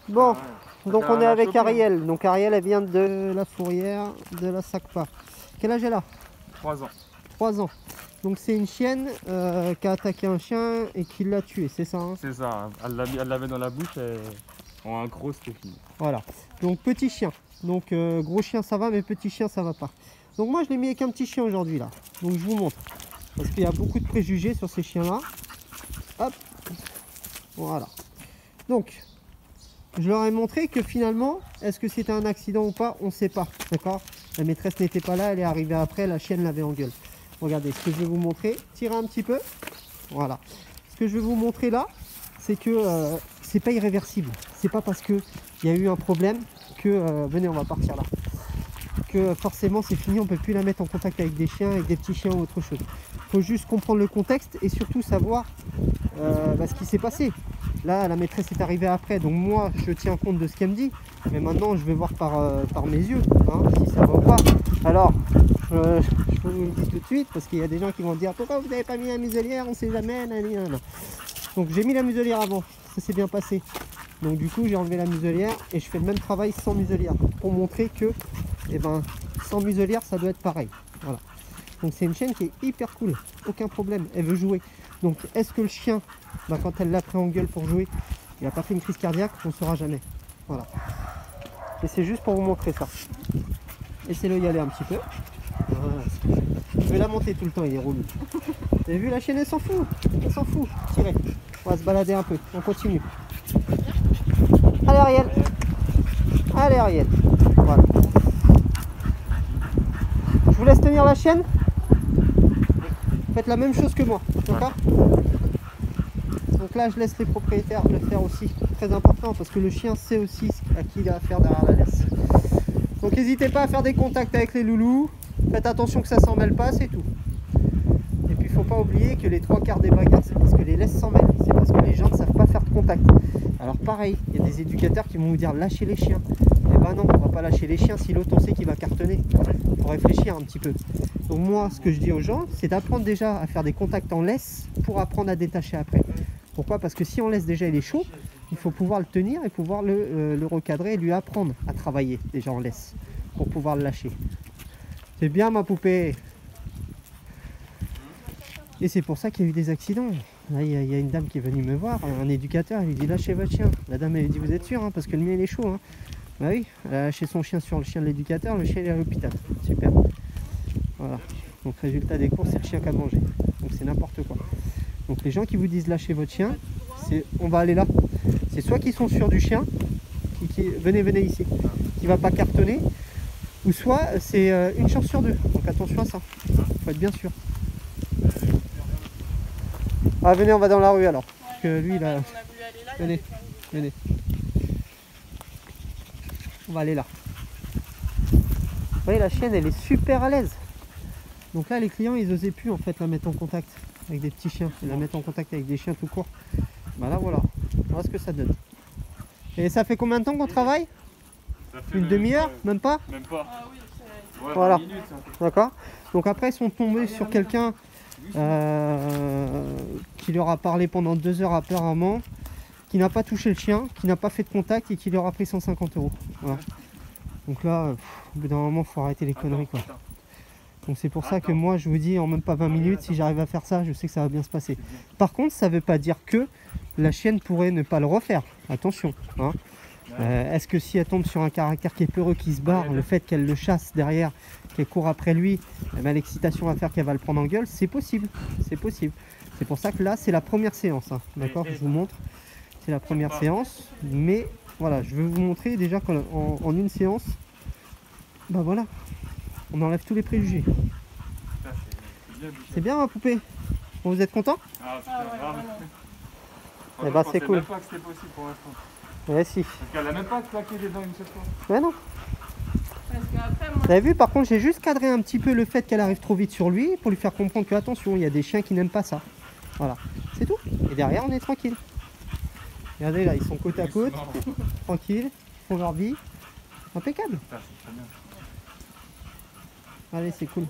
Bon, donc on est a avec chopé. Ariel. Donc Ariel, elle vient de la fourrière de la SACPA. Quel âge elle a? 3 ans. 3 ans. Donc c'est une chienne qui a attaqué un chien et qui l'a tué, c'est ça, hein? C'est ça, elle l'avait dans la bouche et en un gros c'était fini. Voilà. Donc petit chien. Donc gros chien ça va, mais petit chien ça va pas. Donc moi je l'ai mis avec un petit chien aujourd'hui là. Donc je vous montre. Parce qu'il y a beaucoup de préjugés sur ces chiens là. Hop. Voilà. Donc je leur ai montré que finalement, est-ce que c'était un accident ou pas, on ne sait pas. D'accord? La maîtresse n'était pas là, elle est arrivée après, la chienne l'avait en gueule. Regardez, ce que je vais vous montrer, tirez un petit peu. Voilà. Ce que je vais vous montrer là, c'est que c'est pas irréversible. C'est pas parce qu'il y a eu un problème que, venez, on va partir là, que forcément c'est fini, on ne peut plus la mettre en contact avec des chiens, avec des petits chiens ou autre chose. Il faut juste comprendre le contexte et surtout savoir ce qui s'est passé. Là, la maîtresse est arrivée après, donc moi je tiens compte de ce qu'elle me dit, mais maintenant je vais voir par mes yeux, hein, si ça va ou pas. Alors, je vous le dis tout de suite, parce qu'il y a des gens qui vont dire pourquoi vous n'avez pas mis la muselière, on ne sait jamais, nanana. Donc j'ai mis la muselière avant, ça s'est bien passé. Donc du coup j'ai enlevé la muselière et je fais le même travail sans muselière, pour montrer que sans muselière ça doit être pareil. Voilà. Donc c'est une chienne qui est hyper cool, aucun problème, elle veut jouer. Donc est-ce que le chien, quand elle l'a pris en gueule pour jouer, il n'a pas fait une crise cardiaque? On ne saura jamais. Voilà. Et c'est juste pour vous montrer ça. Laissez-le y aller un petit peu. Voilà. Je vais la monter tout le temps, il est relou. Vous avez vu, la chienne elle s'en fout. Elle s'en fout. Tirez. On va se balader un peu. On continue. Allez Ariel. Allez Ariel. Voilà. Je vous laisse tenir la chienne. Faites la même chose que moi, d'accord? Donc là je laisse les propriétaires le faire aussi, très important parce que le chien sait aussi à qui il a affaire derrière la laisse. Donc n'hésitez pas à faire des contacts avec les loulous, faites attention que ça s'en mêle pas, c'est tout. Et puis il ne faut pas oublier que les 3/4 des bagarres c'est parce que les laisses s'en mêlent, c'est parce que les gens ne savent pas faire de contact. Alors pareil, il y a des éducateurs qui vont vous dire lâchez les chiens. Eh ben non, on va pas lâcher les chiens si l'autre on sait qu'il va cartonner. Il faut réfléchir un petit peu. Donc moi, ce que je dis aux gens, c'est d'apprendre déjà à faire des contacts en laisse pour apprendre à détacher après. Pourquoi? Parce que si on laisse déjà il est chaud, il faut pouvoir le tenir et pouvoir le recadrer et lui apprendre à travailler déjà en laisse pour pouvoir le lâcher. C'est bien ma poupée. Et c'est pour ça qu'il y a eu des accidents. Là, il y a une dame qui est venue me voir, un éducateur, il lui dit lâchez votre chien. La dame elle lui dit vous êtes sûr hein, parce que le mien il est chaud. Hein. Bah oui, elle a lâché son chien sur le chien de l'éducateur, le chien il est à l'hôpital. Super. Voilà. Donc résultat des courses, c'est le chien qui a mangé. Donc c'est n'importe quoi. Donc les gens qui vous disent lâchez votre chien, c'est on va aller là. C'est soit qu'ils sont sûrs du chien, venez ici, qui va pas cartonner, ou soit c'est une chance sur deux. Donc attention à ça. Faut être bien sûr. Ah venez, on va dans la rue alors. Parce que lui là. Venez, venez. On va aller là. Vous voyez la chienne elle est super à l'aise. Donc là les clients ils osaient plus en fait la mettre en contact avec des petits chiens, et la mettre en contact avec des chiens tout court. Bah là voilà, voilà ce que ça donne. Et ça fait combien de temps qu'on travaille? Une demi-heure? Même pas? Même pas. Ouais, voilà. Minutes, d'accord. Donc après ils sont tombés sur quelqu'un qui leur a parlé pendant 2 heures apparemment, qui n'a pas touché le chien, qui n'a pas fait de contact et qui leur a pris 150 €. Voilà. Donc là, au bout d'un moment, il faut arrêter les conneries quoi. Donc c'est pour ça que moi je vous dis en même pas 20 minutes, si j'arrive à faire ça, je sais que ça va bien se passer. Par contre, ça ne veut pas dire que la chienne pourrait ne pas le refaire. Attention. Hein. Est-ce que si elle tombe sur un caractère qui est peureux, qui se barre, le fait qu'elle le chasse derrière, qu'elle court après lui, l'excitation va faire qu'elle va le prendre en gueule, c'est possible. C'est possible. C'est pour ça que là, c'est la première séance. Hein. D'accord, je vous montre. C'est la première séance. Mais voilà, je vais vous montrer déjà qu'en une séance, bah voilà. On enlève tous les préjugés. C'est bien ma poupée. Vous êtes content? Ah, eh ben c'est cool. Je pensais même pas que c'était possible pour l'instant. Ouais si. Parce qu'elle a même pas claqué des dents une seule fois. Ouais non. Parce qu'après, moi... Vous avez vu, par contre j'ai juste cadré un petit peu le fait qu'elle arrive trop vite sur lui pour lui faire comprendre que attention, il y a des chiens qui n'aiment pas ça. Voilà, c'est tout. Et derrière on est tranquille. Regardez là, ils sont côte à côte, tranquilles, ils font leur vie. Impeccable. Allez, c'est cool.